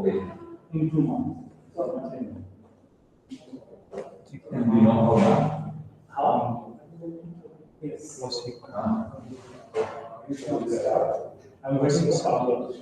in 2 months. And we know how? Yes. I'm waiting for power.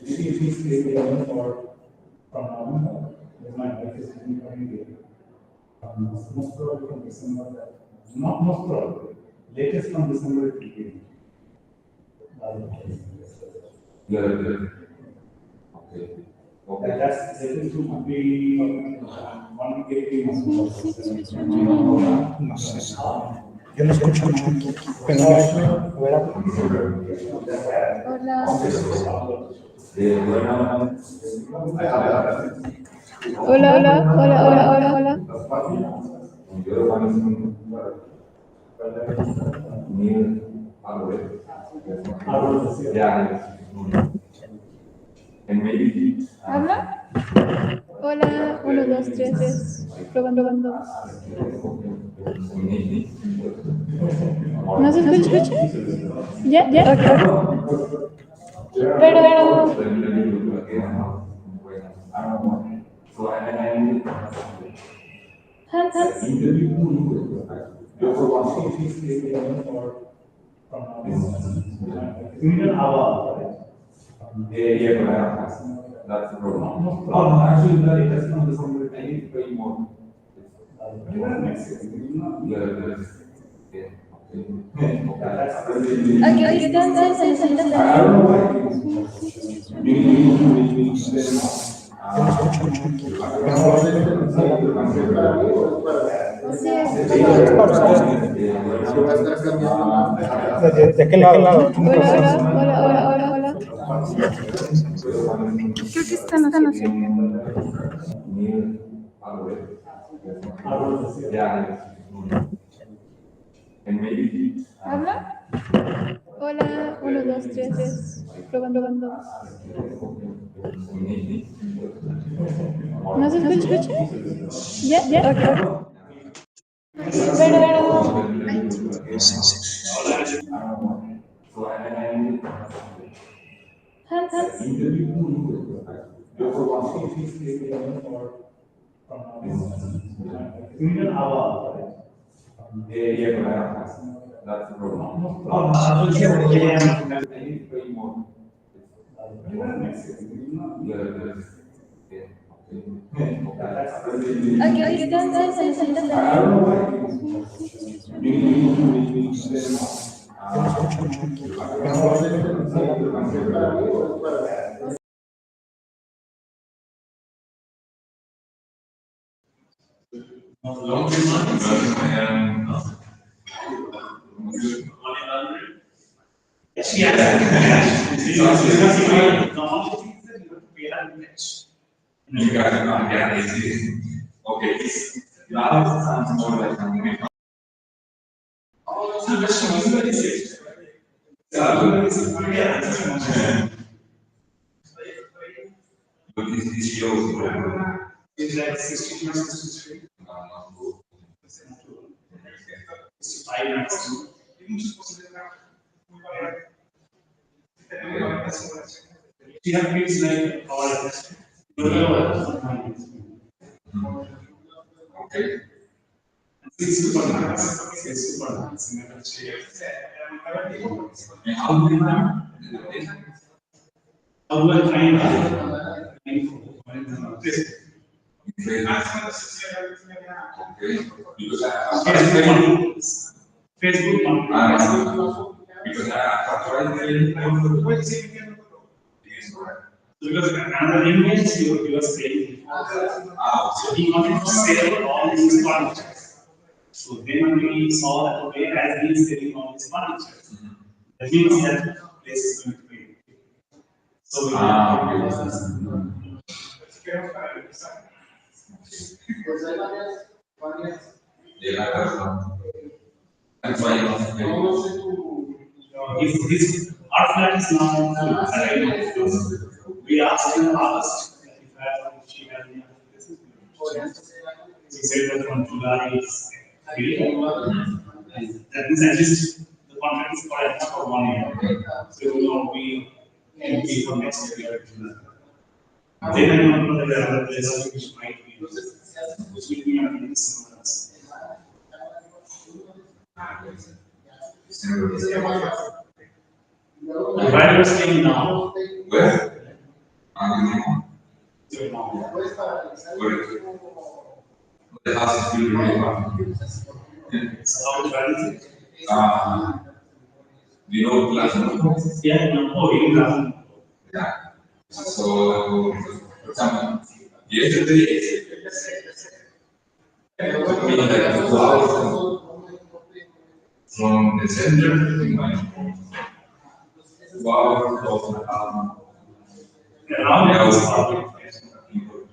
If we stay there for from now, my wife is going to most probably from December, not most probably, latest from December it will be. That's going to be 1 week, 18 months. Yo no escucho mucho. Hola. Hola. ¿Habla? Hola, 1, 2, 3. Probando. ¿No se escucha? ¿Ya? Ok. Pero... That's the problem. No, actually, the latest from December, I need to pay more. Aquí están, se necesitan. I don't know why. ¿De qué lado? Hola. Creo que están haciendo. ¿Habla? Hola, 1, 2, 3. Probando. ¿No se escucha? ¿Ya? Ok. Pero... That's the problem. I need to pay more. Aquí están, se necesitan. I don't know why. She has things like all okay. It's super nice. It's super nice. And how do you know? How do I find out? Okay. Because Facebook. Because I tried because another image he was saying. So he wanted to save all these contacts. So then we saw that okay, as he is selling all these furniture, that means that place is going to be. So we That's why you have his art flat is now full, as I know. We asked him last if she had any other places. He said that from July is free. That means at least the contract is for at least for 1 year. So it will not be empty for next year. Then I don't know that there are other places which might be which will be under someone else. Where are you staying now? where? Your mom. Where? The house is really, really far. So how far is it? Do you know Platinum? Yeah, no. Oh, you have. Yeah. So, for example, yesterday it took me like 2 hours from the center to my home. 2 hours of Around the house. people.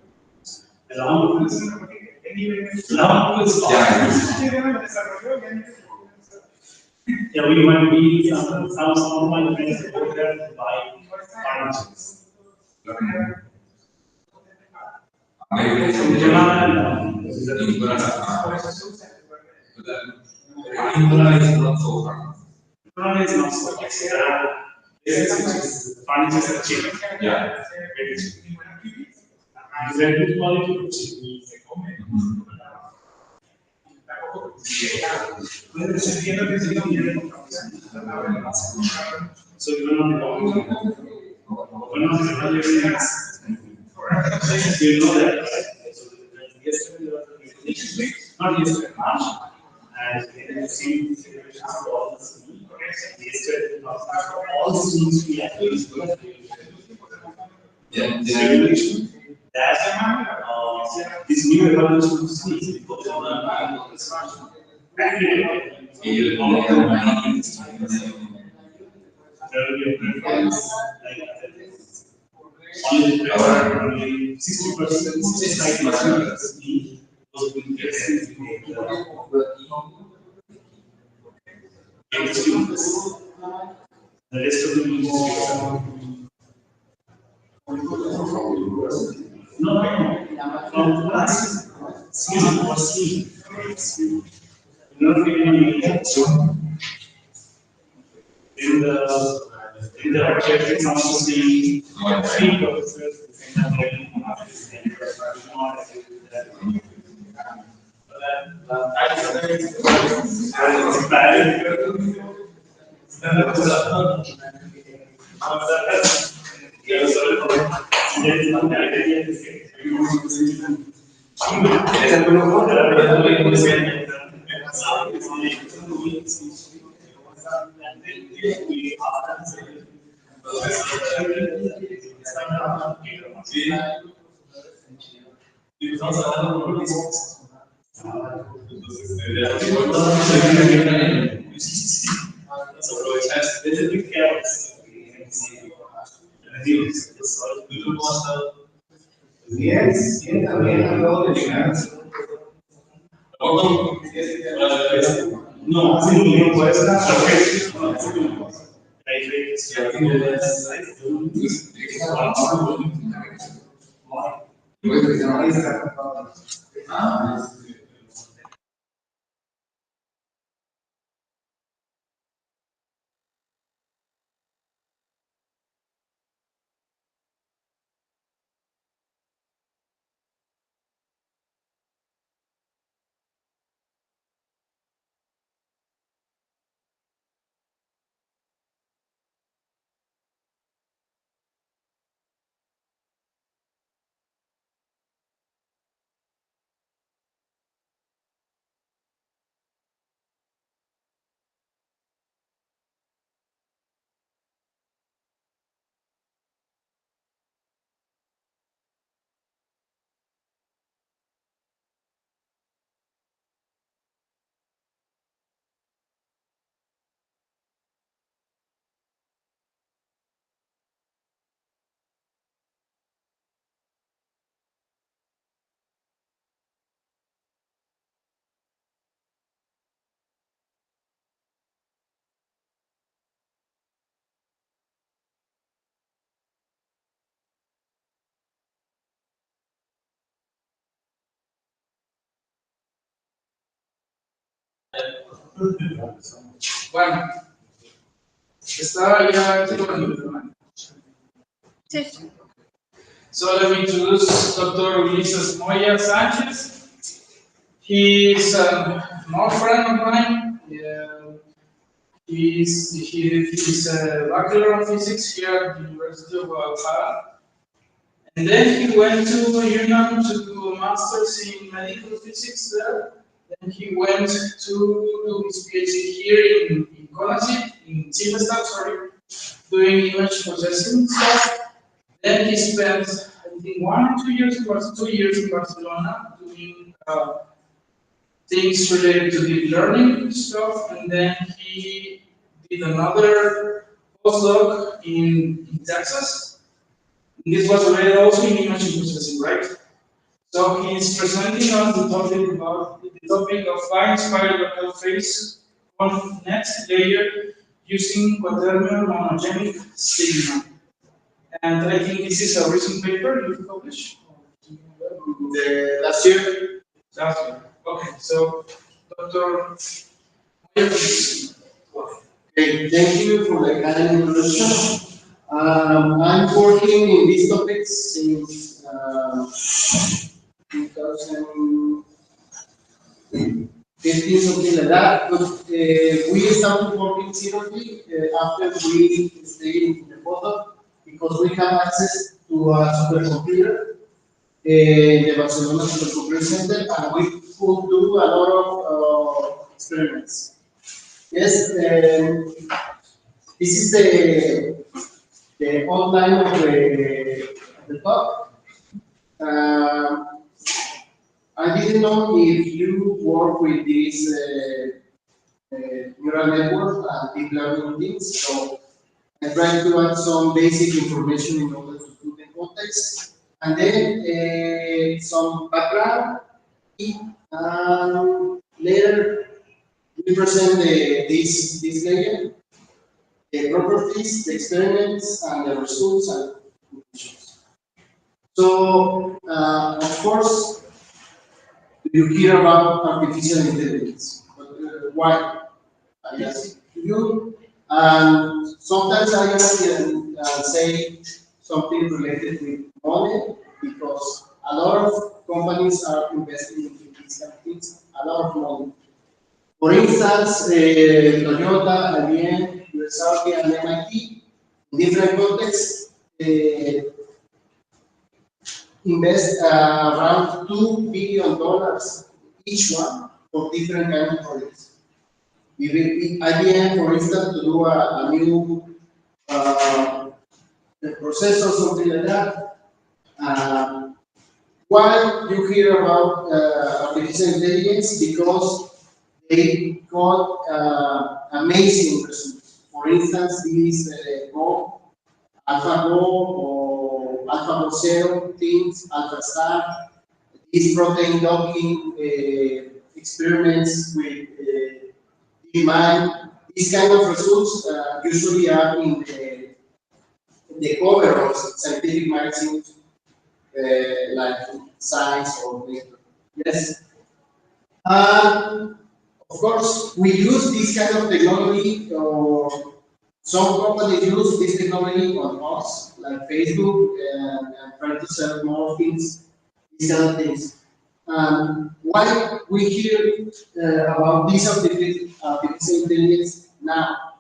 Around the Yeah, Yeah, we might be some of my friends go there to buy furniture. maybe it's in Jonathan, Angola is not so far. Jonathan is not so much. There are places which is furniture are cheap. Yeah. Very cheap. Is there good quality or cheap? So you will not belong. One of the evaluations. You know that, right? So yesterday there was a presentation, not yesterday, March, and in the same celebration for all the schools. Yesterday, all the schools we actually Yeah, regulation that this new evaluation of schools because of there will be a preference like only prefer only 60%, 65% those will get sent to the students. The rest of the will no, from class, season or scheme. Not getting any in the objective some of the three professors and so it has a little bit careless. Yes, yes, también lo de no, sí, no puede ser perfecto. Ah, Bueno, estaba ya Sí. So let me introduce Dr. Ulises Moya Sanchez. He's an old friend of mine. He's a bachelor of physics here at the University of Guadalajara. And then he went to UNAM to do a master's in medical physics there. Then he went to do his PhD here in ConvNet, in Chilestad, sorry, doing image processing stuff. Then he spent, I think, 1 or 2 years, 2 years in Barcelona doing things related to deep learning stuff. And then he did another postdoc in Texas. This was related also in image processing, right? So he's presenting on the topic about the topic of fine-spiral local phase ConvNet layer using quaternion monogenic signal. And I think this is a recent paper you published. Last year. Last year. Okay, so Dr. Okay, thank you for the kind introduction. I'm working in these topics since 2015, something like that. But we started working seriously after we stayed in the photo because we have access to a supercomputer, the Barcelona Supercomputer Center, and we could do a lot of experiments. Yes, this is the outline of the talk. I didn't know if you work with this neural network and deep learning things, so I tried to add some basic information in order to put the context, and then some background, and later we present this layer, the properties, the experiments, and the results and conclusions. So, of course, you hear about artificial intelligence. But, why? I ask you, and sometimes I ask and say something related with money because a lot of companies are investing in these kind of things, a lot of money. For instance, Toyota, IBM, USA, and MIT, in different contexts, invest around $2 billion each one for different kind of projects. Even IBM, for instance, to do a new processor, something like that. Why you hear about artificial intelligence? Because they got amazing results. For instance, this Go, AlphaGo or AlphaGo Zero things, AlphaStar, these protein docking experiments with DeepMind, these kind of results usually are in the cover of scientific magazines like Science or Nature. Yes. Of course, we use this kind of technology, or some companies use this technology on us, like Facebook, and trying to sell more things, these kind of things. Why we hear about this artificial intelligence now?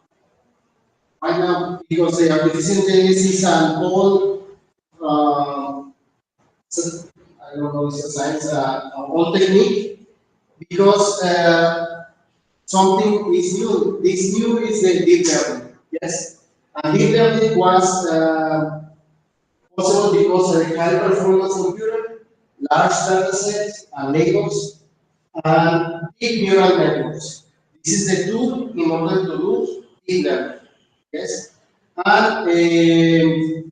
Why now? Because the artificial intelligence is an old, I don't know, it's a science, an old technique, because something is new. This new is the deep learning. Yes, and deep learning was possible because of a high performance computer, large data sets, and labels, and deep neural networks. This is the tool in order to do deep learning. Yes, and in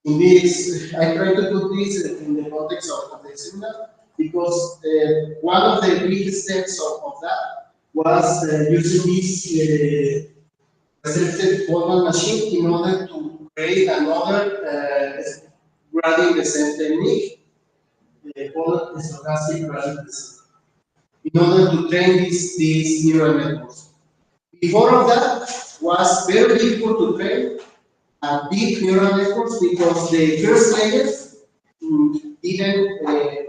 this, I try to put this in the context of the seminar because one of the big steps of that was using this restricted Boltzmann machine in order to create another gradient descent technique called stochastic gradient descent. in order to train these neural networks. Before of that was very difficult to train deep neural networks because the first layers didn't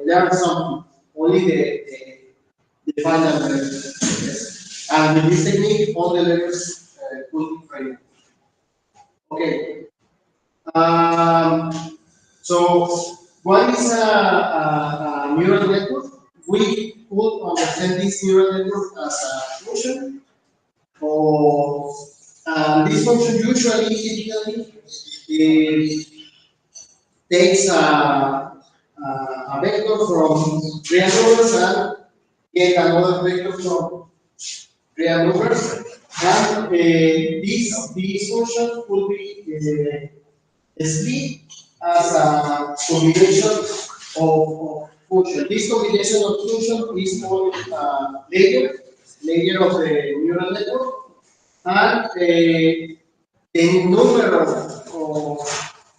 learn something, only the final layers. Yes. And with this technique, all the layers could be trained. Okay. Um, so, what is a neural network? We could understand this neural network as a function, or this function usually, typically, it takes a vector from real numbers and get another vector from real numbers, and this function could be split as a combination of function. This combination of function is called layer of the neural network, and the number of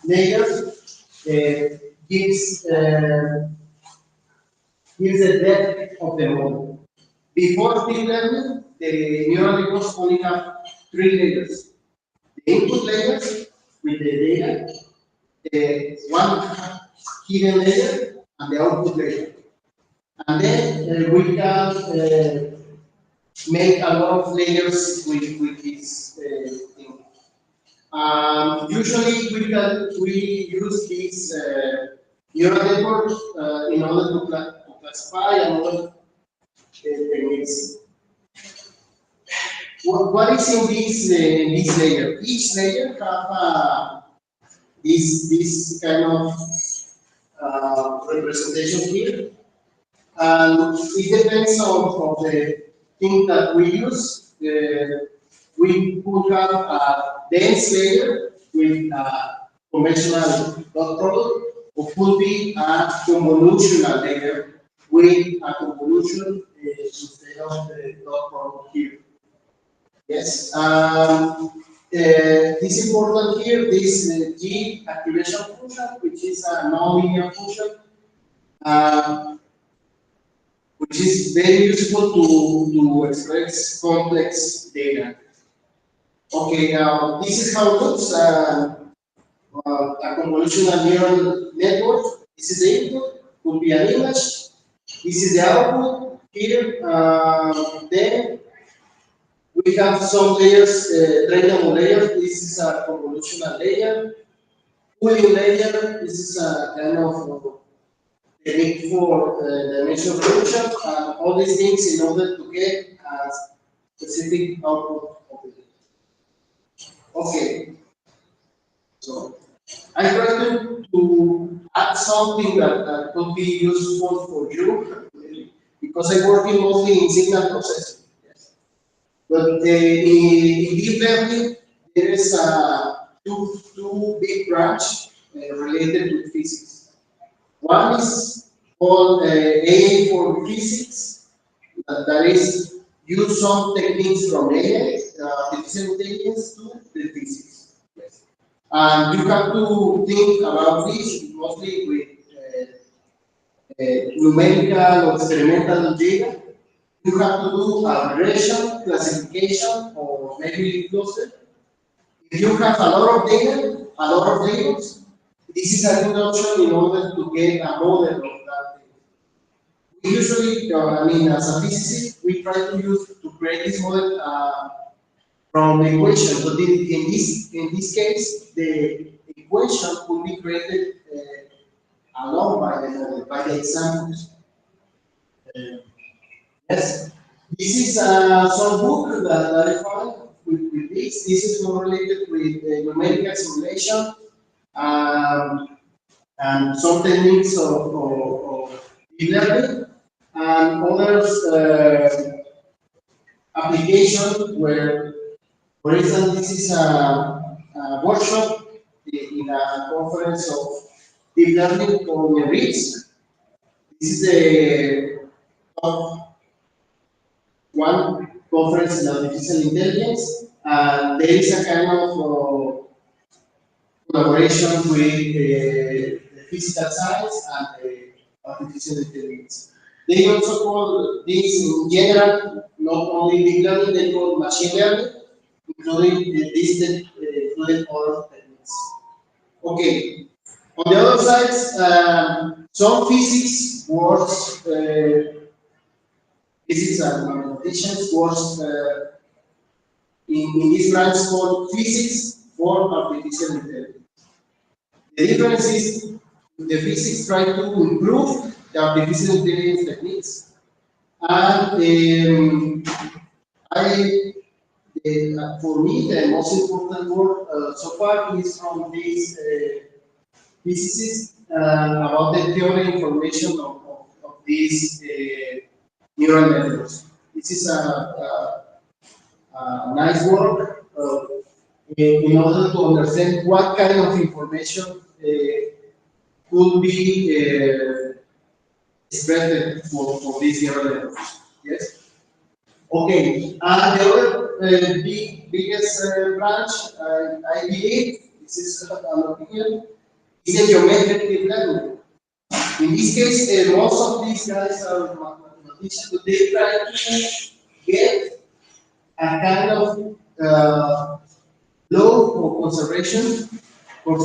layers gives gives the depth of the model. Before deep learning, the neural networks only have three layers: the input layer with the data, the one hidden layer, and the output layer. And then we can make a lot of layers with this thing. Usually we use this neural network in order to classify another techniques. What is in this layer? Each layer have this kind of representation here. And it depends on the thing that we use. We could have a dense layer with a conventional dot product, or could be a convolutional layer with a convolution instead of the dot product here. Yes. This important here, this G activation function, which is a nonlinear function. Which is very useful to express complex data. Okay, now this is how it looks. A convolutional neural network. This is the input, could be an image. This is the output here. Then we have some layers, trainable layer. This is a convolutional layer. Pooling layer. This is a kind of technique for dimension function, and all these things in order to get a specific output of it. Okay, so I try to add something that could be useful for you, because I'm working mostly in signal processing. Yes. But in deep learning, there is two big branch related to physics. One is called AI for physics, that is, use some techniques from AI, artificial intelligence, to the physics. Yes. And you have to think about this mostly with numerical or experimental data. You have to do a regression, classification, or maybe cluster. If you have a lot of data, a lot of labels, this is a good option in order to get a model of that data. We usually, as a physicist, we try to use to create this model from the equation. But in this case, the equation will be created along by the examples. Yes, this is some book that I found with this. This is more related with numerical simulation and some techniques of deep learning, and others application where, for instance, this is a workshop in a conference of deep learning called REITs. This is the top one conference in artificial intelligence, and there is a kind of collaboration with the physical science and the artificial intelligence. They also call this in general, not only deep learning, they call machine learning, including this including other techniques. Okay. On the other side, some physics works, physics and mathematicians works in this branch called physics for artificial intelligence. The difference is the physics try to improve the artificial intelligence techniques, and for me, the most important work so far is from these physicists about the theory information of these neural networks. This is a nice work in order to understand what kind of information could be spread for these neural networks. Yes. Okay. The other biggest branch, I believe, this is an opinion, is a geometric deep learning. In this case, most of these guys are mathematicians, but they try to get a kind of law for conservation law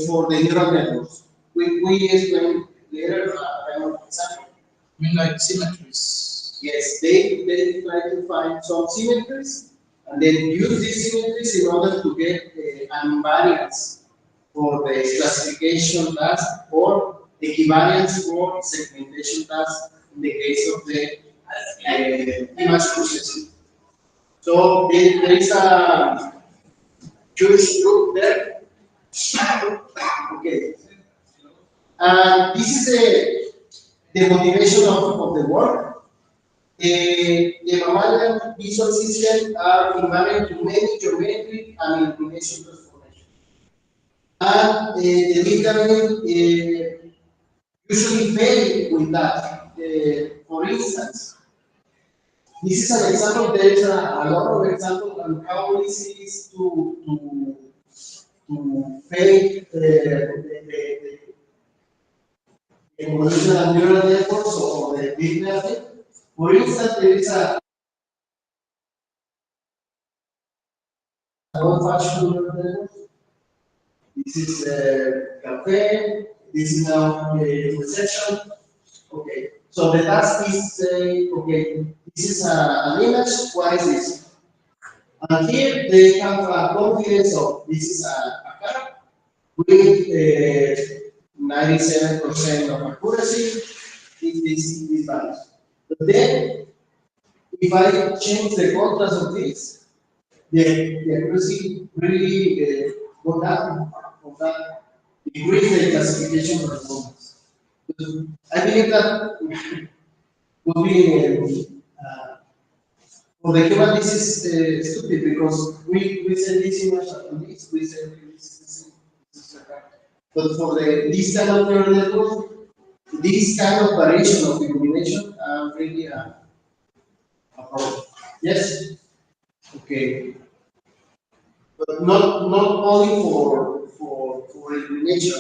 for the neural networks. We explain later kind of example. I mean, like symmetries. Yes, they try to find some symmetries and then use these symmetries in order to get an invariance for the classification task or equivariance for segmentation task in the case of the image processing. So there is a huge group there. Okay. And this is the motivation of the work. The mammalian visual systems are invariant to many geometric and inclination transformations. And the deep learning usually fail with that. For instance, this is an example. There is a lot of examples on how easy it is to fake the evolution of neural networks or the deep learning. For instance, there is a old-fashioned neural network. This is cafe. This is now reception. Okay. So the task is say, okay, this is an image. What is this? And here they have a confidence of this is a car with 97% of accuracy in this value. But then, if I change the contrast of this, the accuracy really go down, decrease the classification performance. I believe that would be for the human, this is stupid because we say this image and this, we say this is the same. This is the right. But for this kind of neural network, this kind of variation of illumination really a problem. Yes? Okay. But not only for illumination.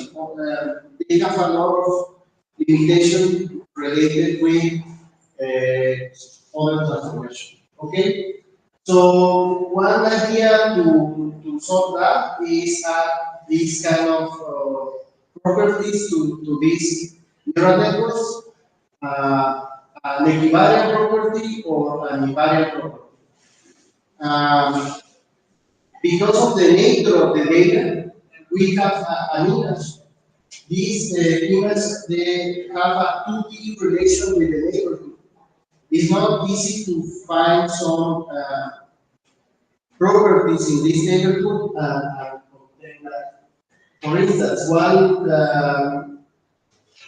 They have a lot of limitation related with other transformation. Okay? So one idea to solve that is add these kind of properties to these neural networks, an equivariant property or an invariant property. Because of the nature of the data, we have an image. These images they have a 2D relation with the neighborhood. It's not easy to find some properties in this neighborhood and obtain that. For instance,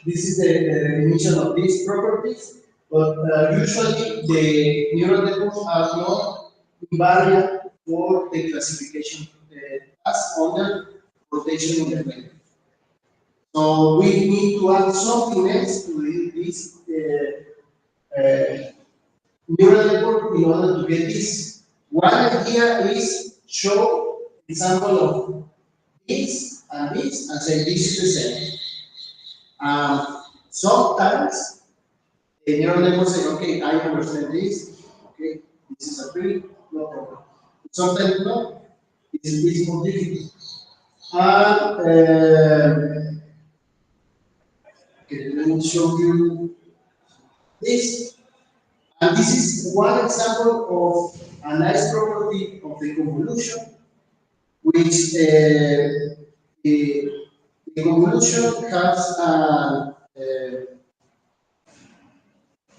this is the definition of these properties, but usually the neural networks are not invariant for the classification task under rotation in the memory. So we need to add something else to this neural network in order to get this. One idea is show example of this and say this is the same. Sometimes the neural network say, okay, I understand this, okay, this is a tree, no problem. Sometimes no, it's more difficult. And okay, let me show you this. And this is one example of a nice property of the convolution, which the convolution has an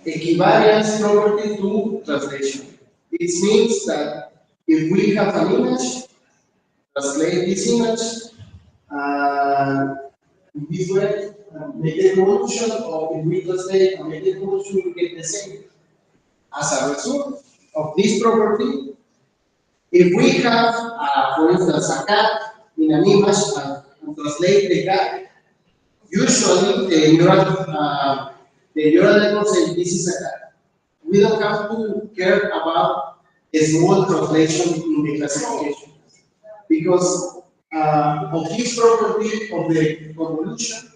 equivariance property to translation. It means that if we have an image, translate this image, in this way, make the convolution, or if we translate and make the convolution, we get the same. As a result of this property, if we have, for instance, a cat in an image and translate the cat, usually the neural network says this is a cat. We don't have to care about a small translation in the classification because of this property of the convolution,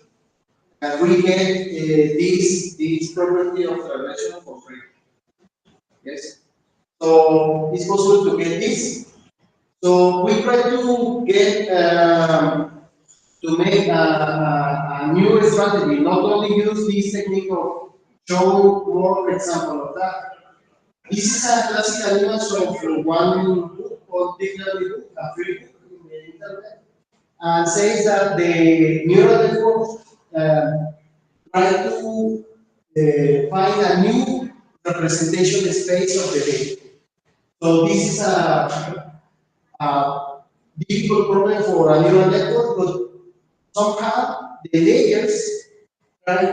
we get this property of translation for free. Yes. So it's possible to get this. So we try to get to make a new strategy, not only use this technique of show more example of that. This is a classical image of one book called Dictionary Book, a free book in the internet, and says that the neural network try to find a new representation space of the data. So this is a difficult problem for a neural network, but somehow the layers try to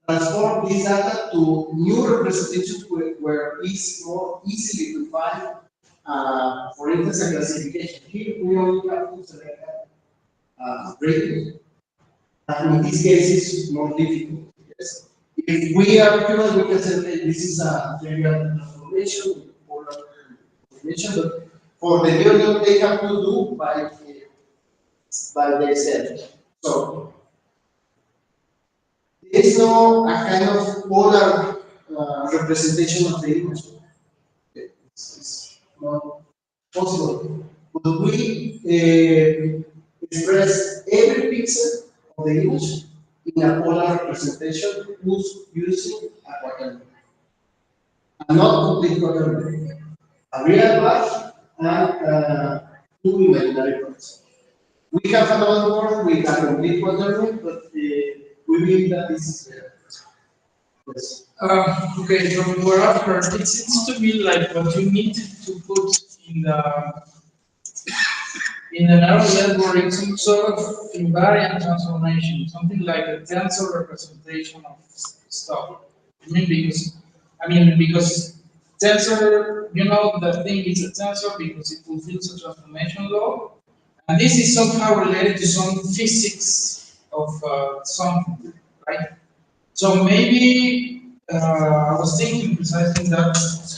transform this data to new representations where it's more easily to find, for instance, a classification. Here we only have to select rating, and in this case it's more difficult. Yes. If we are human, we can say okay, this is a trivial transformation or transformation, but for the neural they have to do by themselves. So there is no a kind of polar representation of the image. It's not possible. But we express every pixel of the image in a polar representation using a quaternion. And not complete quaternion. A real part and two imaginary parts. We have another word with a complete quaternion, but we believe that this is yes. Okay, from what I've heard, it seems to me like what you need to put in the neural network is some sort of invariant transformation, something like a tensor representation of stuff. Because tensor, the thing is a tensor because it fulfills a transformation law, and this is somehow related to some physics of something, right? So maybe I was thinking precisely that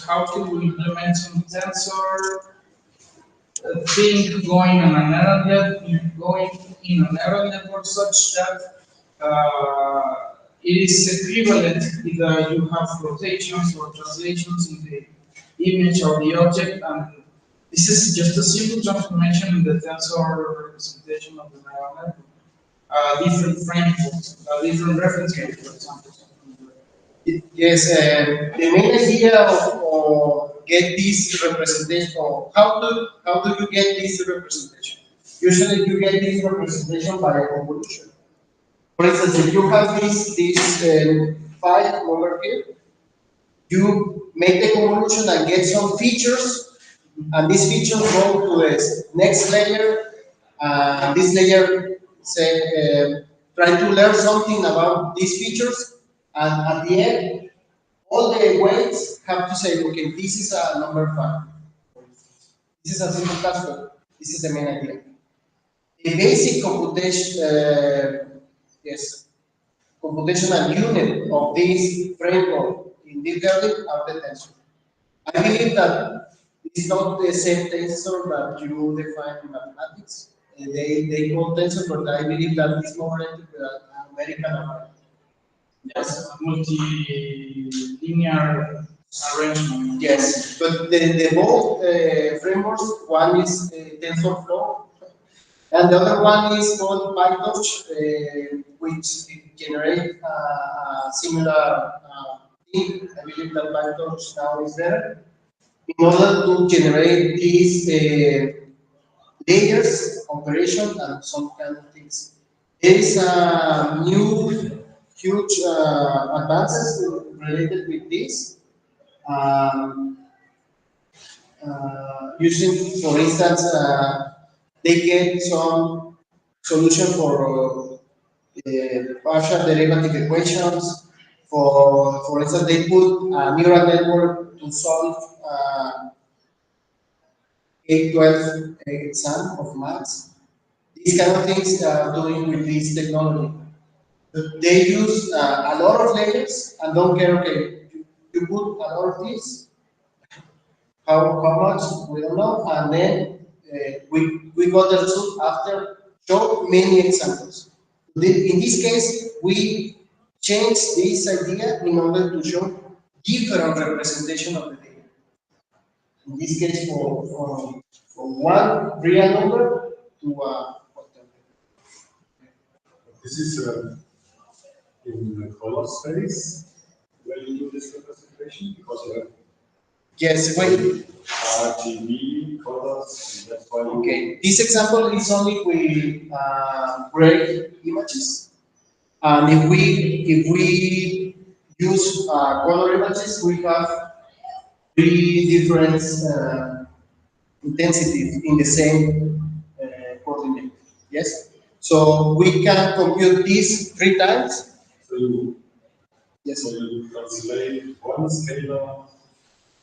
how can we implement some tensor thing going on a neural net, going in a neural network such that it is equivalent either you have rotations or translations in the image or the object, and this is just a simple transformation in the tensor representation of the neural network. Different frames, different reference frames, for example. Yes, the main idea of get this representation, or how do you get this representation? Usually you get this representation by a convolution. For instance, if you have this file over here, you make the convolution and get some features, and these features go to the next layer, and this layer say try to learn something about these features, and at the end all the weights have to say, okay, this is a number 5. This is a simple cluster. This is the main idea. The basic computation, yes, computational unit of this framework in deep learning are the tensor. I believe that it's not the same tensor that you define in mathematics. They call tensor, but I believe that it's more related to numerical array. Yes, multi-linear arrangement. Yes, but the both frameworks, one is TensorFlow, and the other one is called PyTorch, which generate similar thing. I believe that PyTorch now is there in order to generate these layers, operation, and some kind of things. There is a new huge advances related with this. Um, Using, for instance, they get some solution for partial derivative equations. For instance, they put a neural network to solve K-12 exam of maths. These kind of things are doing with this technology. But they use a lot of layers and don't care, okay, you put a lot of this, how much, we don't know, and then we got the result after show many examples. In this case, we change this idea in order to show different representation of the data. In this case, from one real number to a quaternion. This is in the color space where you do this representation because you have Yes, wait. RGB colors, and that's why you Okay, this example is only with gray images. And if we use color images, we have three different intensities in the same coordinate. Yes. So we can compute this 3 times. so you Yes. so you translate one scalar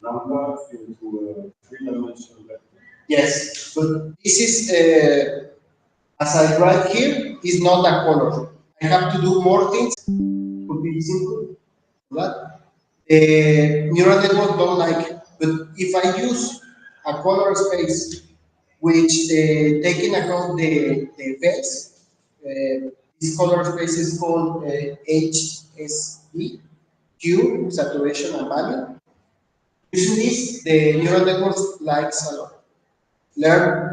number into a three-dimensional vector. Yes. But this is as I write here is not a color. I have to do more things. Could be simple, but the neural network don't like it. But if I use a color space which take in account the phase, this color space is called HSE, Q, saturation and value. Using this, the neural network likes a lot. Learn,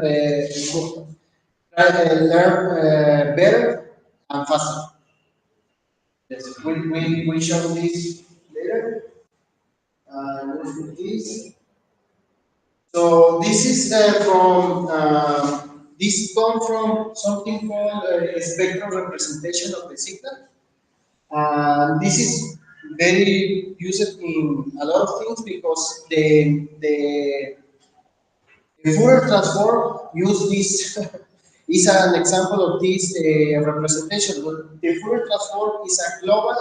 learn better and faster. Yes, we show this later. Look at this. So this is from this comes from something called a spectral representation of the signal. This is very used in a lot of things because the Fourier transform use this is an example of this representation. The Fourier transform is a global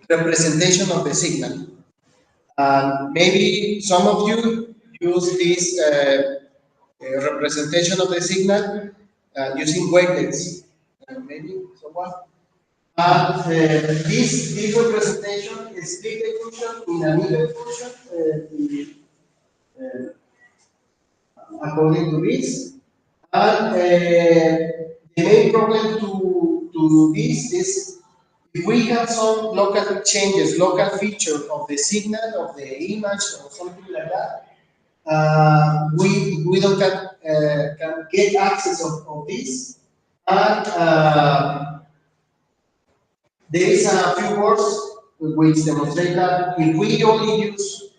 representation of the signal. And maybe some of you use this representation of the signal using wavelets. Maybe someone. And this representation is split the function in an even function according to this. And the main problem to this is if we have some local changes, local feature of the signal, of the image, or something like that, we don't can get access of this. And there is a few words which demonstrate that if we only use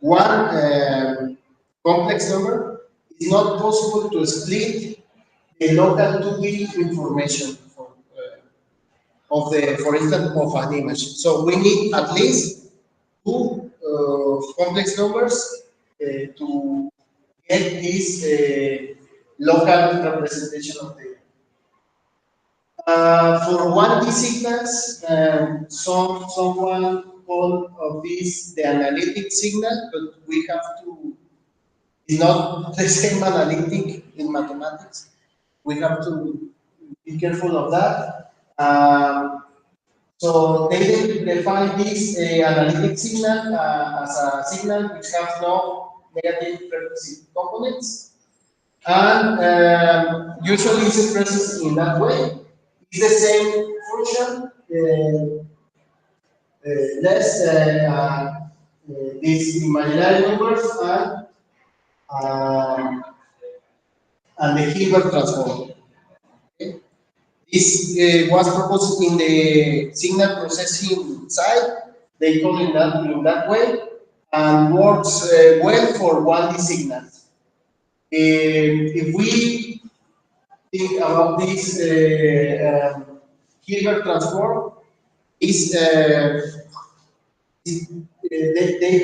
one complex number, it's not possible to split the local 2D information of the, for instance, of an image. So we need at least two complex numbers to get this local representation of the. For 1D signals, someone called of this the analytic signal, but we have to. It's not the same analytic in mathematics. We have to be careful of that. So they define this analytic signal as a signal which has no negative frequency components, and usually it's expressed in that way. It's the same function, less these imaginary numbers uh, and the Hilbert transform. Okay? This was proposed in the signal processing side. They call it that way and works well for 1D signals. If we think about this Hilbert transform, is they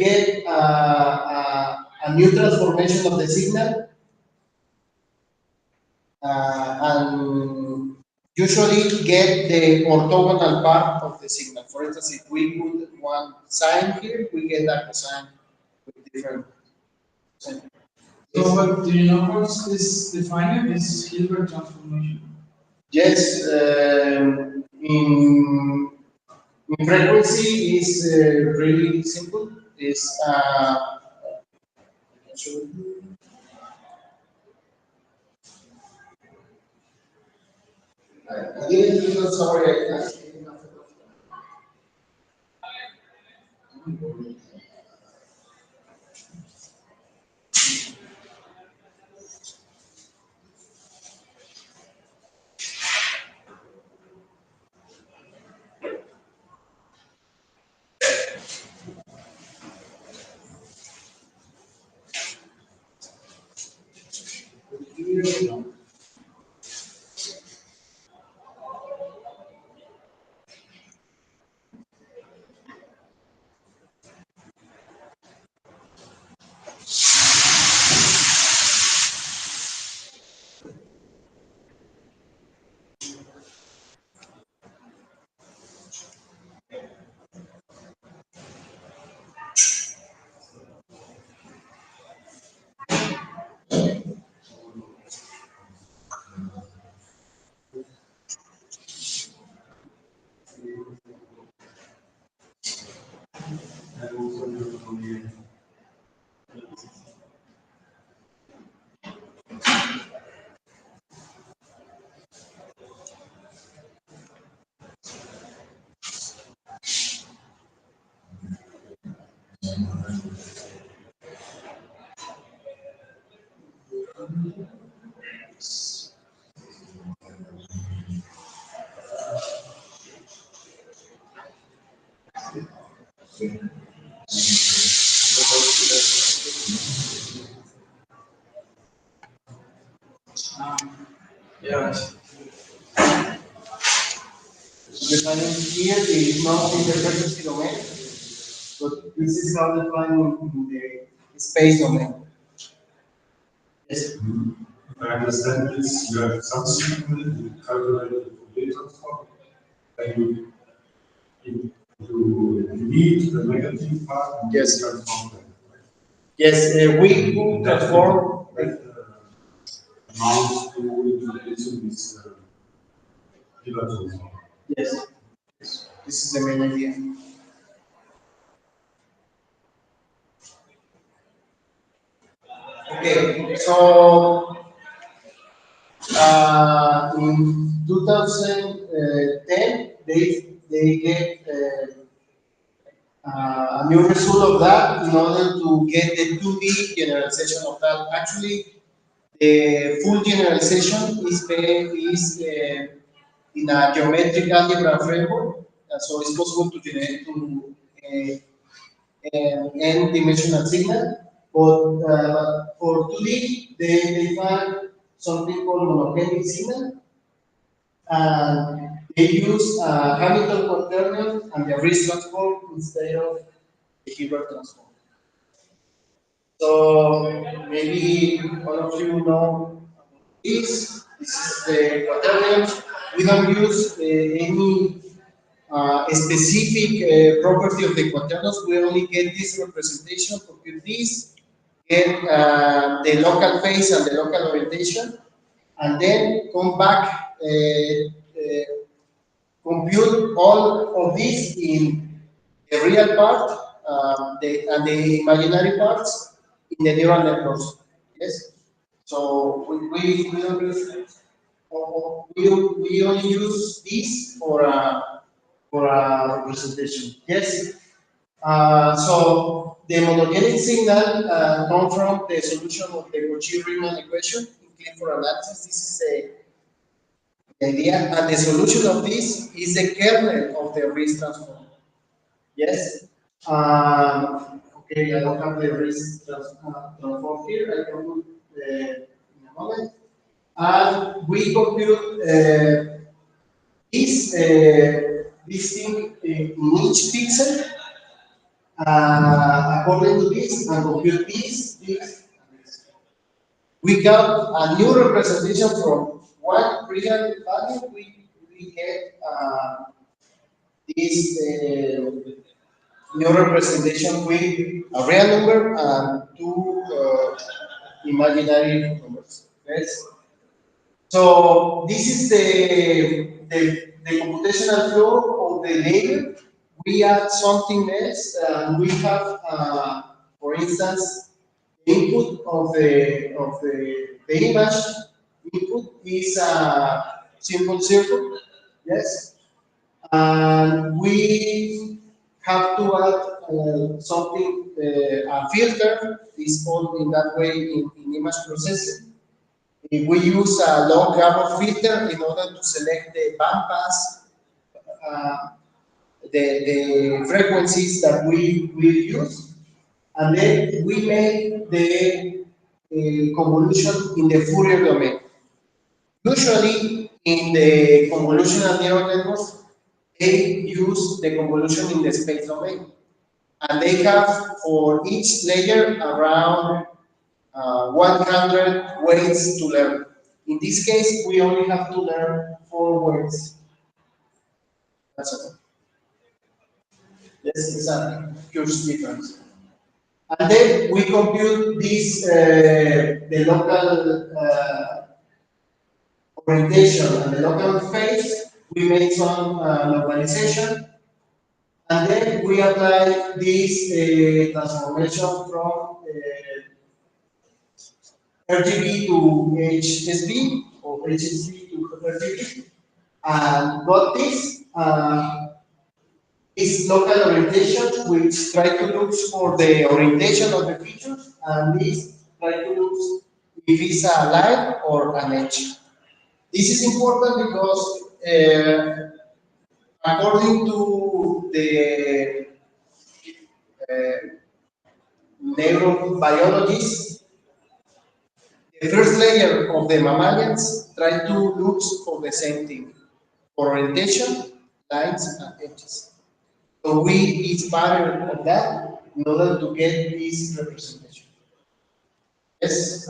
get a new transformation of the signal and usually get the orthogonal part of the signal. For instance, if we put one sine here, we get a cosine with different cosine. So, but do you know how this defined this Hilbert transformation? Yes, in frequency is really simple. Is I didn't feel sorry. Yeah. Defining here is not in the frequency domain, but this is how defined in the space domain. Yes. I understand this, you have some signal, you calculate the Fourier transform, and you delete the negative part and Yes. transform them. Yes, we could transform. That amounts to this Hilbert transform. Yes. Yes. This is the main idea. Okay, so in 2010, they get a new result of that in order to get the 2D generalization of that. Actually, the full generalization is in a geometric algebra framework, so it's possible to generate to n-dimensional signal. But for 2D, they find something called monogenic signal, and they use Hamilton quaternion and the Riesz transform instead of the Hilbert transform. So maybe all of you know this. This is the quaternion. We don't use any specific property of the quaternions. We only get this representation, compute this, get the local phase and the local orientation, and then come back, compute all of this in the real part and the imaginary parts in the neural networks. Yes. So we don't use we only use this for a representation. Yes. So the monogenic signal comes from the solution of the Cauchy-Riemann equation in clean for analysis. This is the idea, and the solution of this is the kernel of the Riesz transform. Yes. Okay, I don't have the Riesz transform here. I can put in a moment. And we compute this thing in each pixel according to this and compute this. We got a new representation from one real value. We get this new representation with a real number and two imaginary numbers. Yes. So this is the computational flow of the layer. We add something else. We have, for instance, the input of the image. Input is a simple circle. Yes, and we have to add something, a filter is called in that way in image processing. We use a long Gabor filter in order to select the bandpass, the frequencies that we will use, and then we make the convolution in the Fourier domain. Usually, in the convolutional neural networks, they use the convolution in the space domain, and they have for each layer around 100 ways to learn. In this case, we only have to learn 4 ways. That's all. This is a huge difference. And then we compute this, the local orientation and the local phase. We make some normalization. And then we apply this transformation from RGB to HSB or HSB to RGB, and got this local orientation, which try to look for the orientation of the features, and this try to look if it's a line or an edge. This is important because according to the neurobiologists, the first layer of the mammalians try to look for the same thing, orientation, lines, and edges. So we each pattern of that in order to get this representation. Yes,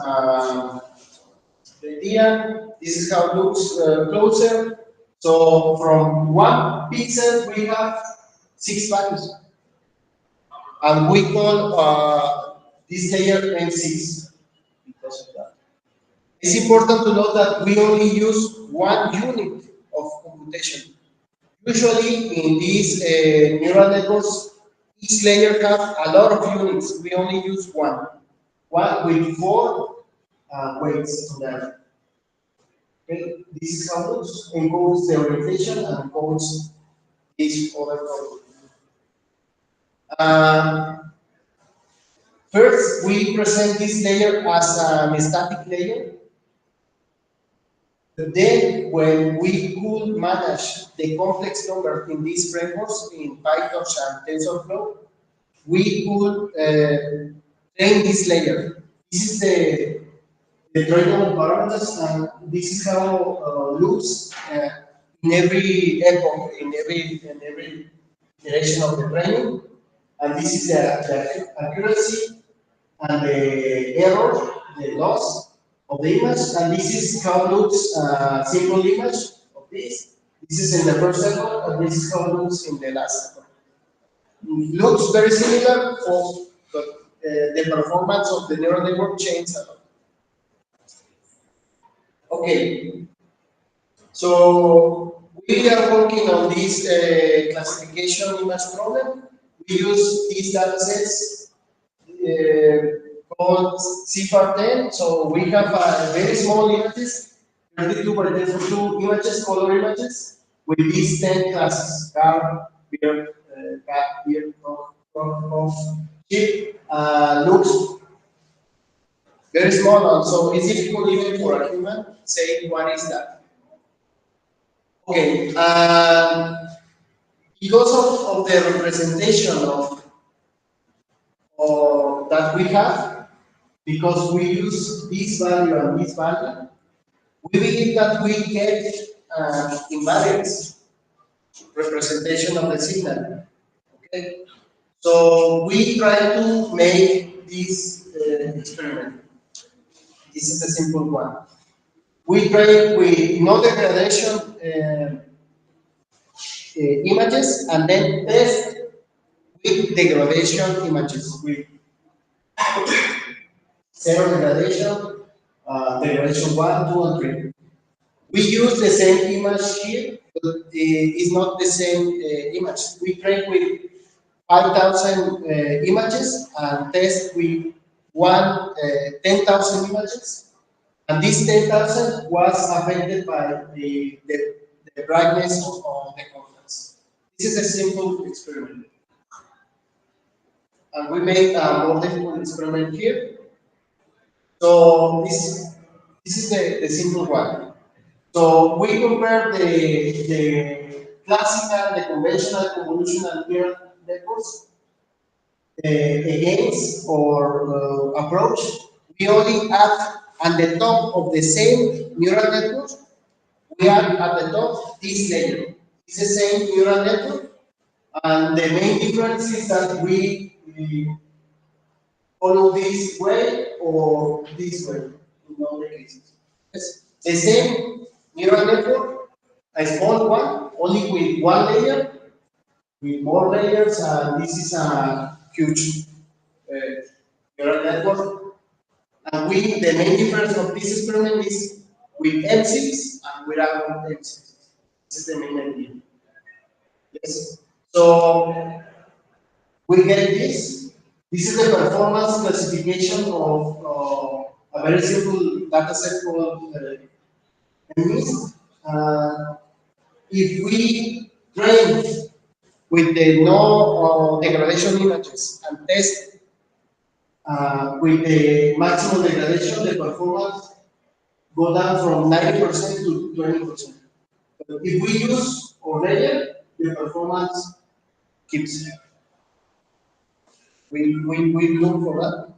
the idea, this is how it looks closer. So from one pixel we have 6 values, and we call this layer M6 because of that. It's important to note that we only use one unit of computation. Usually in these neural networks, each layer has a lot of units. We only use one with 4 weights to learn. Okay, this is how it looks. Encodes the orientation and encodes this other problem. First, we present this layer as a static layer. Then, when we could manage the complex number in these frameworks, in PyTorch and TensorFlow, we could train this layer. This is the trainable parameters, and this is how loops in every epoch, in every iteration of the training. And this is the accuracy and the error, the loss of the image, and this is how it looks simple image of this. This is in the first second, and this is how it looks in the last second. It looks very similar, but the performance of the neural network changes a lot. Okay, so we are working on this classification image problem. We use these data sets called CFAR10. So we have very small images, 32 by 32 images, color images, with these 10 classes: car, beer, cat, beer, dog, sheep. Looks very small, also it's difficult even for a human say what is that. Okay, because of the representation of that we have, because we use this value and this value, we believe that we get invariance representation of the signal. Okay, so we try to make this experiment. This is a simple one. We try with no degradation images and then test with degradation images with zero degradation, degradation 1, 2, and 3. We use the same image here, but it's not the same image. We train with 5,000 images and test with 10,000 images. And this 10,000 was affected by the brightness of the contrast. This is a simple experiment. And we made a more difficult experiment here. So this is the simple one. So we compare the classical, the conventional convolutional neural networks against or approach. We only add at the top of the same neural network, we add at the top this layer. It's the same neural network, and the main difference is that we follow this way or this way in all the cases. Yes. The same neural network, a small one, only with one layer, with more layers, and this is a huge neural network. And the main difference of this experiment is with M6 and without M6. This is the main idea. Yes. So we get this. This is the performance classification of a very simple data set called MIST. If we train with the no degradation images and test with the maximum degradation, the performance go down from 90% to 20%. But if we use our layer, the performance keeps. We look for that.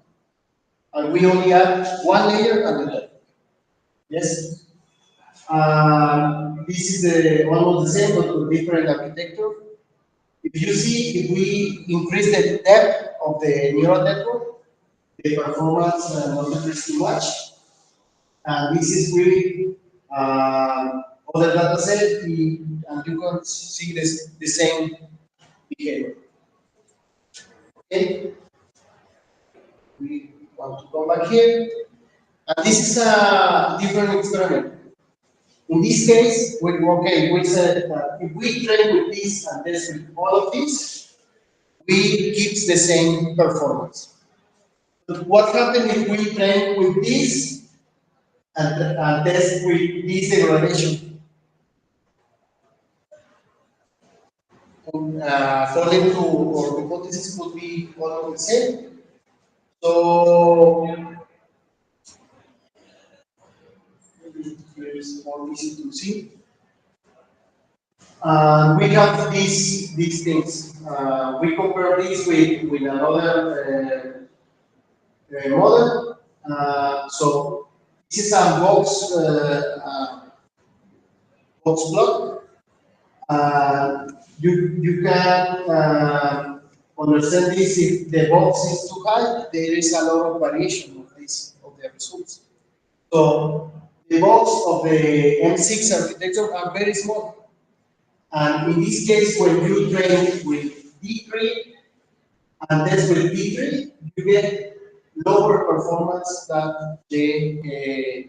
And we only add one layer at the top. Yes? This is almost the same, but with different architecture. If you see, if we increase the depth of the neural network, the performance not increase too much. And this is really other data set, and you can see the same behavior. Okay? We want to come back here. And this is a different experiment. In this case, we said that if we train with this and test with all of this, we keep the same performance. But what happens if we train with this and test with this degradation? According to our hypothesis, could be all the same. So here is more easy to see. We have these things. We compare this with another model. So this is a box plot. You can understand this if the box is too high. There is a lot of variation of the results. So the box of the M6 architecture are very small. And in this case, when you train with D3 and test with D3, you get lower performance than the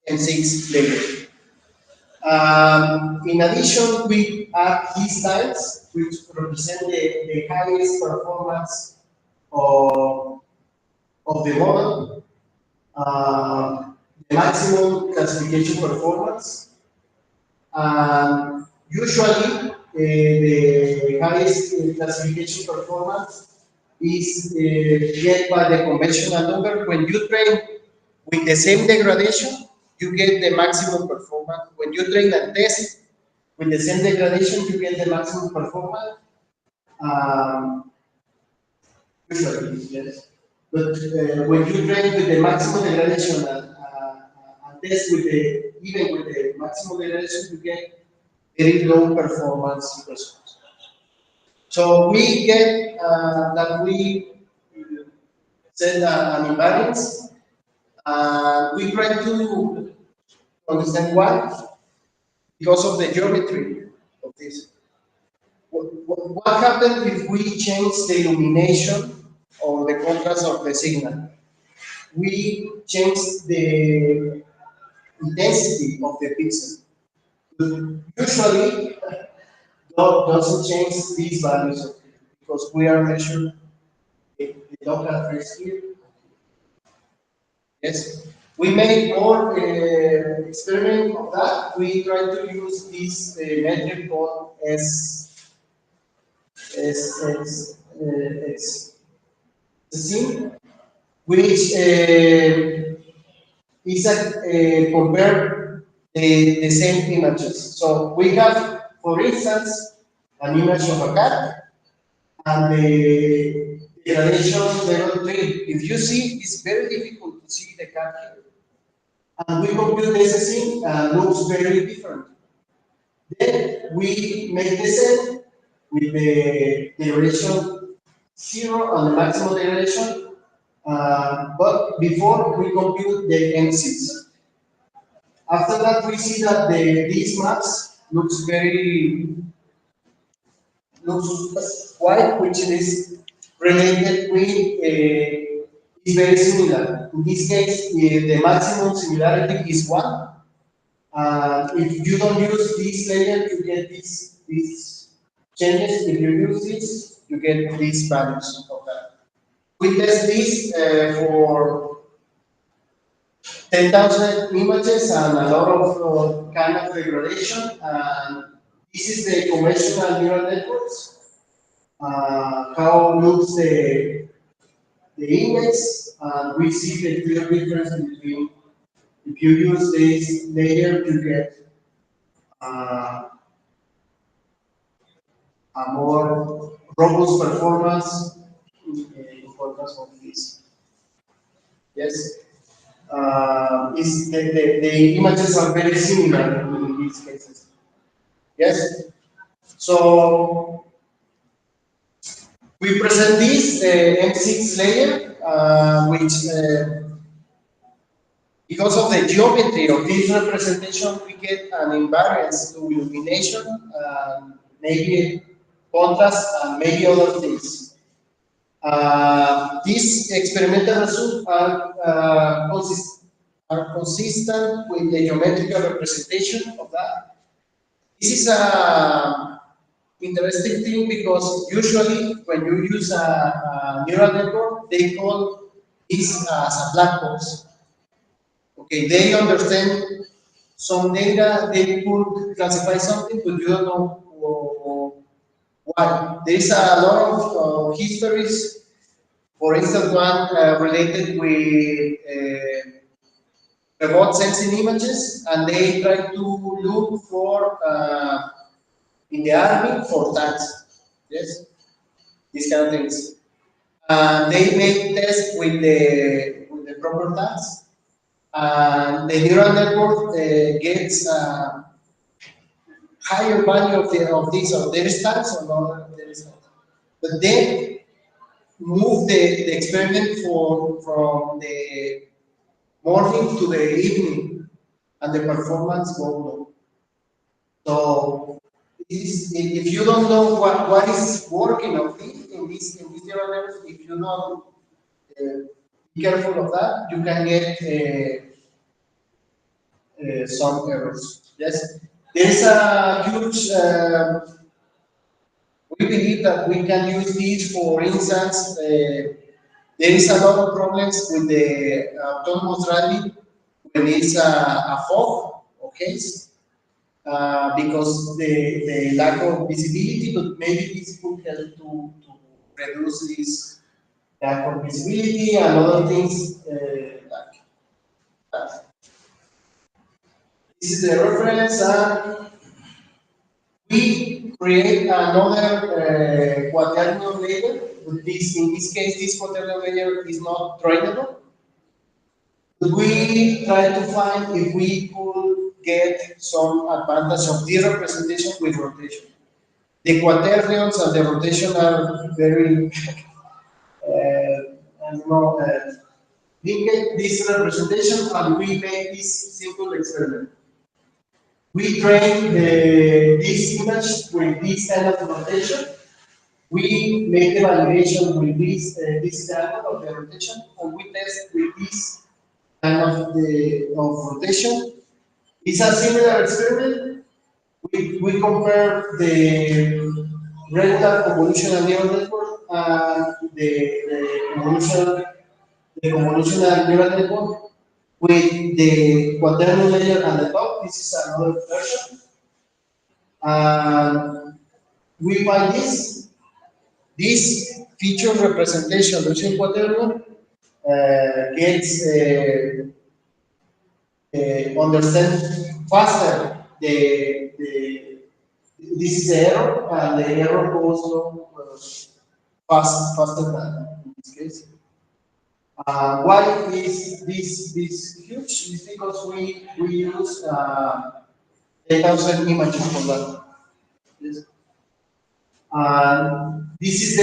M6 layer. In addition, we add these tiles, which represent the highest performance of the model. maximum classification performance. Usually, the highest classification performance is get by the conventional number. When you train with the same degradation, you get the maximum performance. When you train and test with the same degradation, you get the maximum performance. Um, Usually, yes. But when you train with the maximum degradation and test with the even with the maximum degradation, you get very low performance results. So we get that we set an invariance. We try to understand why, because of the geometry of this. What happens if we change the illumination or the contrast of the signal? We change the intensity of the pixel. Usually, doesn't change these values because we are measuring the local phase here. Yes, we made more experiment of that. We try to use this metric called S which is compare the same images. So we have, for instance, an image of a cat and the gradation level 3. If you see, it's very difficult to see the cat here. And we compute this scene looks very different. Then we make the same with the derivation 0 and the maximum derivation. But before we compute the MCs. After that, we see that these maps looks white, which is related with is very similar. In this case, the maximum similarity is 1. If you don't use this layer, you get these changes. If you use this, you get these values of that. We test this for 10,000 images and a lot of kind of degradation. And this is the conventional neural networks. How looks the index, and we see the clear difference between if you use this layer to get a more robust performance in contrast of this. Yes. The images are very similar in these cases. Yes. So we present this M6 layer, which because of the geometry of this representation, we get an invariance to illumination, maybe contrast, and maybe other things. These experimental results are consistent with the geometrical representation of that. This is a interesting thing because usually when you use a neural network, they call this as a black box. Okay, they understand some data, they could classify something, but you don't know why. There is a lot of histories. For instance, one related with remote sensing images, and they try to look for in the army for tanks. Yes, these kind of things. They make tests with the proper tanks, and the neural network gets higher value of these, or there is tanks or not, there is not. But then move the experiment from the morning to the evening, and the performance go low. So if you don't know what is working of this in this neural network, if you don't be careful of that, you can get some errors. Yes, there is a huge. We believe that we can use these, for instance. There is a lot of problems with the autonomous driving when it's a fog or haze, because the lack of visibility, but maybe this could help to reduce this lack of visibility and other things like that. This is the reference, and we create another quaternion layer. But in this case, this quaternion layer is not trainable. But we try to find if we could get some advantage of this representation with rotation. The quaternions and the rotation are very, I don't know, we get this representation and we make this simple experiment. We train this image with this kind of rotation. We make the validation with this kind of the rotation, and we test with this kind of rotation. It's a similar experiment. We compare the regular convolutional neural network and the convolutional neural network with the quaternion layer at the top. This is another version. And we find this feature representation using quaternion gets understand faster this is the error, and the error goes faster than in this case. Why is this huge? Is because we use 10,000 images for that. Yes. This is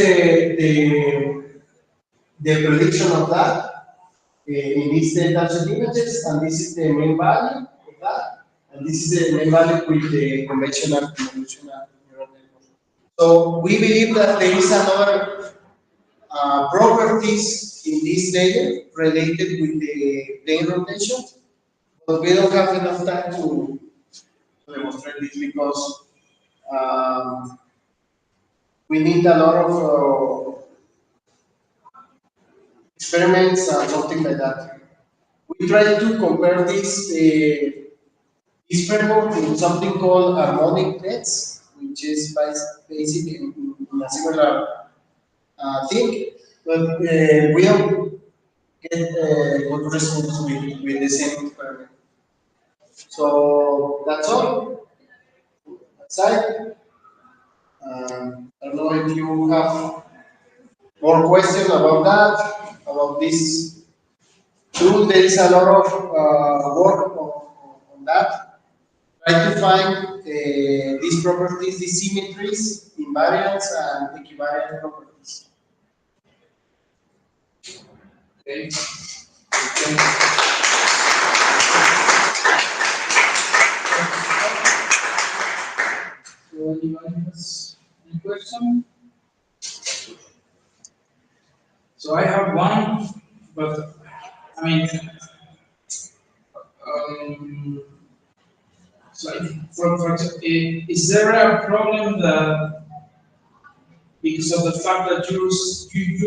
the prediction of that in these 10,000 images, and this is the main value of that, and this is the main value with the conventional convolutional neural network. So we believe that there is another properties in this layer related with the plane rotation, but we don't have enough time to demonstrate this because we need a lot of experiments and something like that. We try to compare this framework with something called harmonic nets, which is basic in a similar thing, but we don't get good results with the same experiment. So that's all. That's it. I don't know if you have more questions about that, about this tool. There is a lot of work on that. Try to find these properties, these symmetries, invariants, and equivariant properties. Okay. So anyone has any question? So I have one, but I mean, so is there a problem that because of the fact that you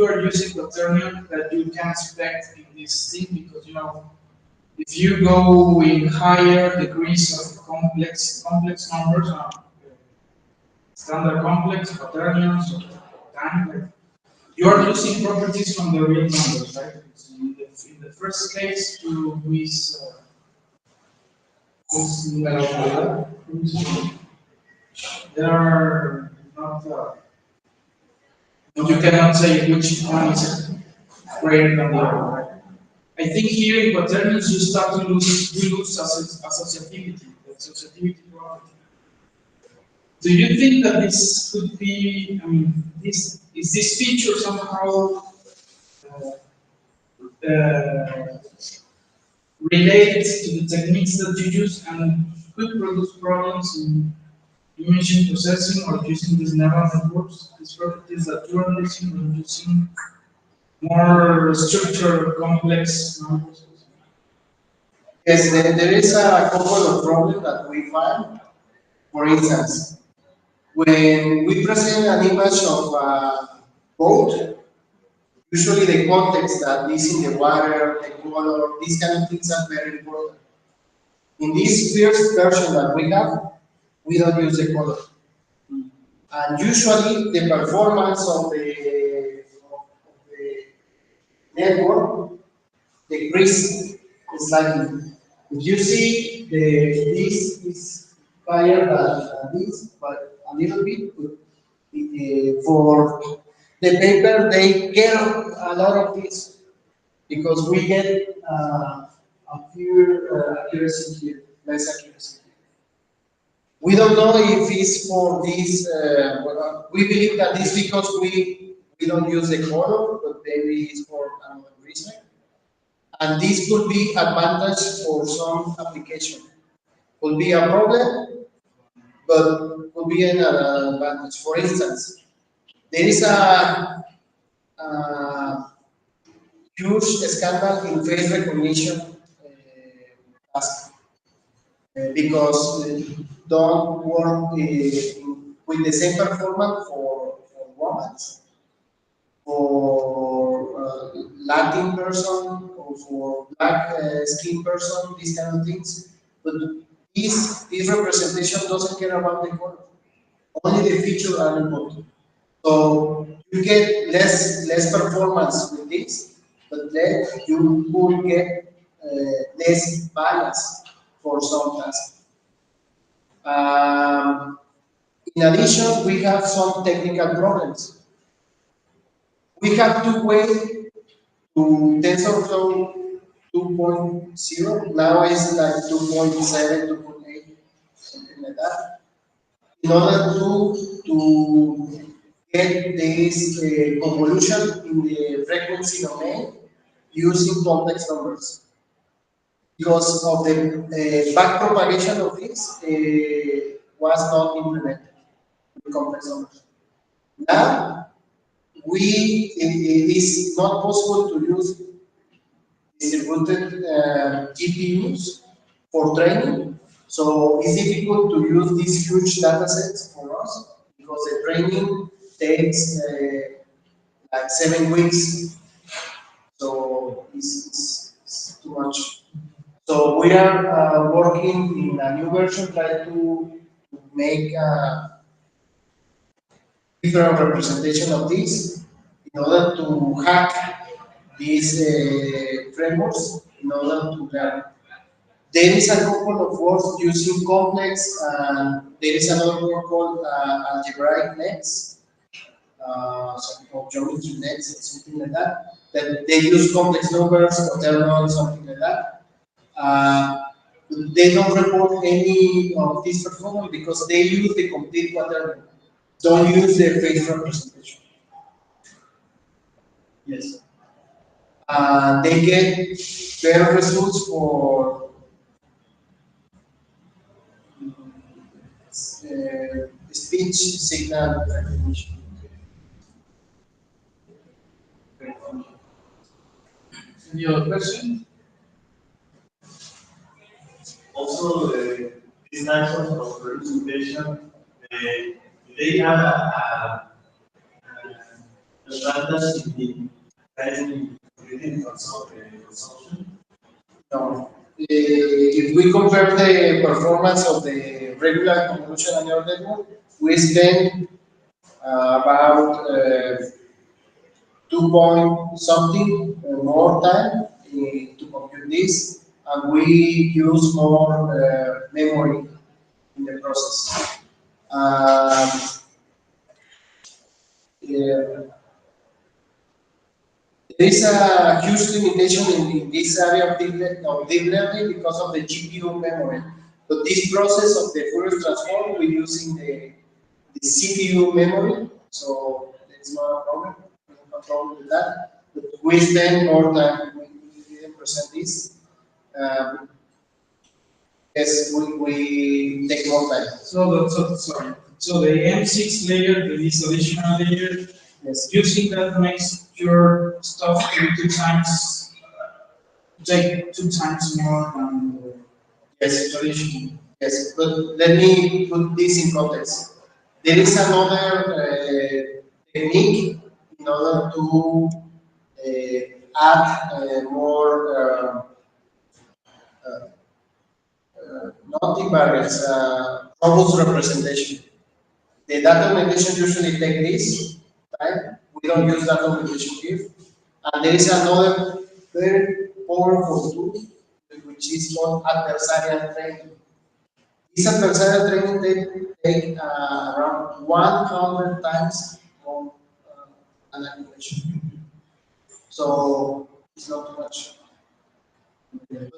are using quaternion that you can expect in this thing, because if you go in higher degrees of complex numbers, standard complex quaternions or time, you are losing properties from the real numbers, right? So in the first case, there are not. You cannot say which one is greater than the other, right? I think here in quaternions you start to lose associativity, the associativity property. Do you think that this could be? I mean, is this feature somehow related to the techniques that you use and could produce problems in image processing or using these neural networks? These properties that you are using more structured, complex numbers? Yes, there is a couple of problems that we find. For instance, when we present an image of a boat, Usually the context that is in the water, the color, these kind of things are very important. In this first version that we have, we don't use the color. And usually the performance of the network decreases slightly. If you see this is higher than this, but a little bit, but for the paper they care a lot of this because we get a few accuracy here, less accuracy. We don't know if it's for this, we believe that it's because we don't use the color, but maybe it's for another reason. And this could be advantage for some application. Could be a problem, but could be an advantage. For instance, there is a huge scandal in face recognition task because don't work with the same performance for women, for Latin person, or for black skin person, these kind of things. But this representation doesn't care about the color. Only the feature are important. So you get less performance with this, but then you will get less bias for some tasks. In addition, we have some technical problems. We have two ways to TensorFlow 2.0. Now it's like 2.7, 2.8, something like that. In order to get this convolution in the frequency domain using complex numbers. Because of the back propagation of this was not implemented with complex numbers. Now, it is not possible to use distributed GPUs for training. So it's difficult to use these huge data sets for us because the training takes like 7 weeks. So it's too much. So we are working in a new version, try to make a different representation of this in order to hack these frameworks in order to learn. There is a couple of words using complex, and there is another word called algebraic nets, or geometry nets, or something like that. That they use complex numbers, quaternion, something like that. They don't report any of this performance because they use the complete quaternion. Don't use the phase representation. Yes. They get better results for speech signal recognition. Any other question? Also, these types of representation, they have a advantage in the consumption. No. If we compare the performance of the regular convolutional neural network, we spend about 2 point something more time to compute this, and we use more memory in the process. Yeah. There is a huge limitation in this area of deep learning because of the GPU memory. But this process of the Fourier transform, we're using the CPU memory, so there's no problem. We don't have problem with that. But we spend more time. We didn't present this. Yes, we take more time. So the M6 layer, this additional layer, Yes. using that makes your stuff take 2 times more than the Yes. traditional. Yes, but let me put this in context. There is another technique in order to add more not invariants, robust representation. The data augmentation usually take this time. We don't use data augmentation here. And there is another very powerful tool which is called adversarial training. This adversarial training take around 100 times more an accumulation. So it's not too much.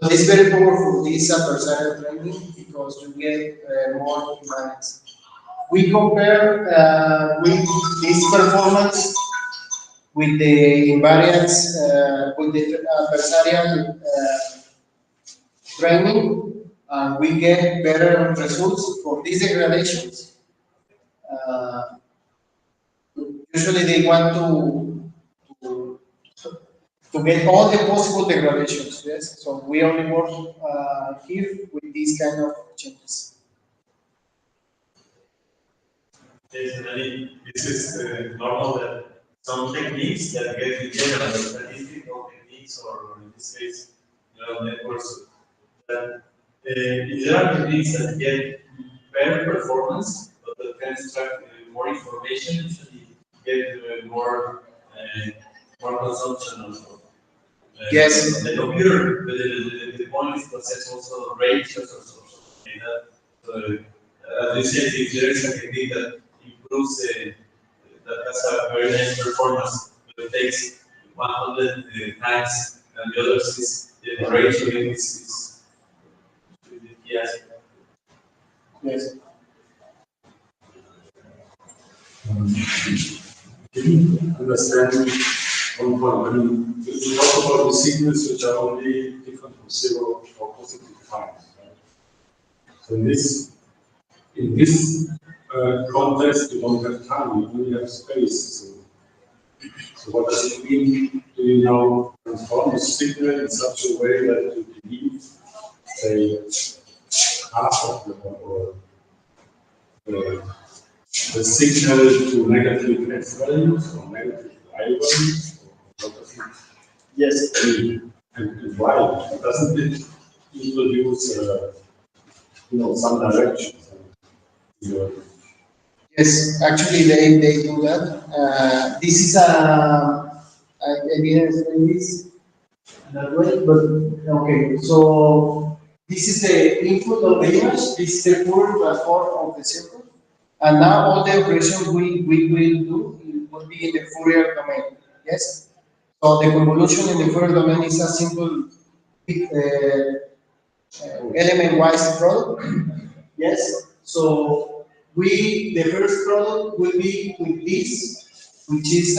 But it's very powerful, this adversarial training, because you get more invariants. We compare with this performance with the invariants, with the adversarial training, we get better results for these degradations. Usually they want to, to get all the possible degradations, yes? So we only work here with these kind of changes. Yes, and I mean, this is normal that some techniques that get rejected as statistical techniques, or in this case, networks, that if there are techniques that get better performance, but that can extract more information, usually get more consumption of Yes. the computer. But the point is to assess also ratios or something like that. So, as you said, if there is a technique that improves that has a very nice performance, but it takes 100 times, and the others is the ratio is yes. Yes. Understand one point. I mean, if you talk about the signals which are only different from 0 or positive times, right? So in this context, you don't have time, you only have space. So what does it mean? Do you now transform the signal in such a way that you delete, say, half of or the signal to negative x values or negative y values? Or what does it Yes. mean? And why? Doesn't it introduce, some direction? Yes, actually they do that. This is I didn't explain this that way, but okay. So this is the input of the image. This is the Fourier transform of the circle, and now all the operations we will do will be in the Fourier domain. Yes. So the convolution in the Fourier domain is a simple element-wise product. Yes. So the first product will be with this, which is